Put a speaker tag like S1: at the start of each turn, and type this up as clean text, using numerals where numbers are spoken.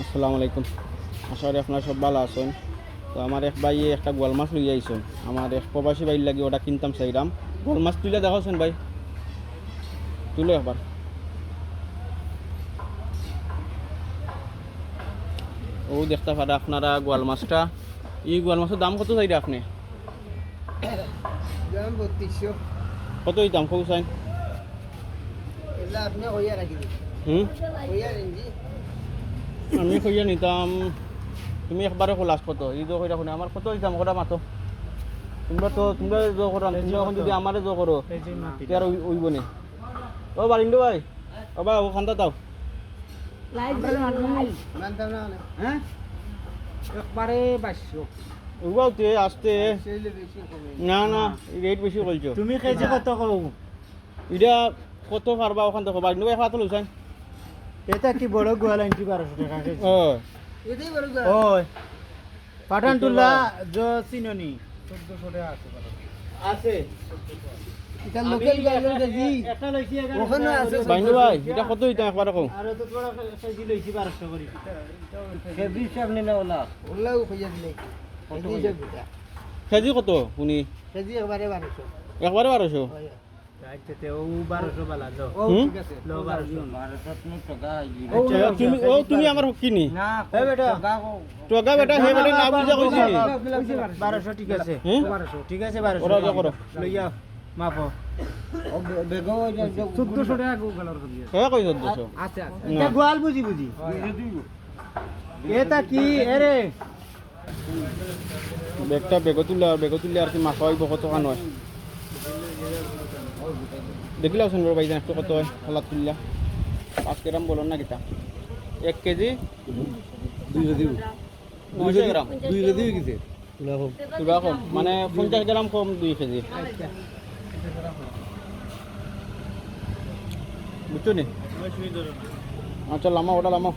S1: আসসালামু আলাইকুম। আশা করি আপনারা সব ভালো আছেন। তো আমার এক ভাই একটা গোয়াল মাছ লইয়া আইছেন। আমার এক প্রবাসী ভাই লাগি ওটা কিনতাম চাইরাম। গোয়াল মাছ তুলে দেখাছেন ভাই, তুলে একবার। ও দেখতে পারে আপনারা গোয়াল মাছটা। এই গোয়াল মাছের দাম কত চাইরা আপনি?
S2: দাম 3200।
S1: কত এই দাম কত চাই?
S2: এলা আপনি কইয়া রাখি দিন। কইয়া রেঞ্জি
S1: আমি কইয়া নিতাম, তুমি একবারে লাস্ট কত এই জো কইরা শুনে আমার কত দাম কটা মাতো। তোমরা জো করো, তুমি এখন যদি আমারে জো করো আর ওইব নি। ও বারিন্দু ভাই, ও বা ও খান্দা দাও।
S2: মানতাম না হ্যাঁ একবারে 2200
S1: ওইবাও তে আসতে
S2: সেইলে বেশি কমে
S1: না না রেট বেশি কইছো।
S3: তুমি কেজি কত কও?
S1: এটা কত পারবা ওখান থেকে বারিন্দু ভাই খাতা লইছেন।
S3: এটা কি বড় গোয়াল আনছি 1200 টাকা কেজি।
S1: ও
S2: এটাই বড় গা
S3: ওই পাঠানটুলা জ চিননি 1400 টাকা আছে আছে
S2: এটা লোকাল গাইলো দেখি
S3: একটা লইছি
S2: ওখানে আছে
S1: বারিন্দু ভাই এটা কত হইতাম একবারে কও।
S3: আর তো বড় কেজি লইছি 1200 করি কেজি সামনে না ওলা
S2: ওলাও কইয়া দিলে কেজি যাব
S1: কেজি কত শুনি?
S2: কেজি একবারে 1200
S1: একবারে 1200।
S3: আচ্ছা ও 1200 বালা দাও
S2: ও
S1: হুম?
S2: ঠিক আছে
S3: লো 1200 টাকা
S1: তুমি আমার কিনি
S3: না এ বেটা
S1: টকা বেটা হে বেটা না বুঝা কইছি।
S3: 1200 ঠিক আছে
S1: হুম?
S3: 1200 ঠিক আছে 1200
S1: ওরা যা করো।
S3: লইয়া মাপো
S2: বেগো
S3: 1400 টাকা গোগালর করি
S1: হে কই 1400?
S3: আচ্ছা আচ্ছা
S1: না।
S3: এটা গোয়াল বুঝি বুঝি এটা কি এরে
S1: বেগটা বেগ তুলে আর কি মাছ হইব কত কান হয় দেখিলে শুন ভাই জান একটু কত হয় খালাত তুললা 5 গ্রাম বলুন না কিতা 1 কেজি 200 গ্রাম
S2: 200 দিয়ে গেছে
S1: তুলা কম মানে 50 গ্রাম কম 2 কেজি বুঝছো নি? আচ্ছা লামা ওটা লামা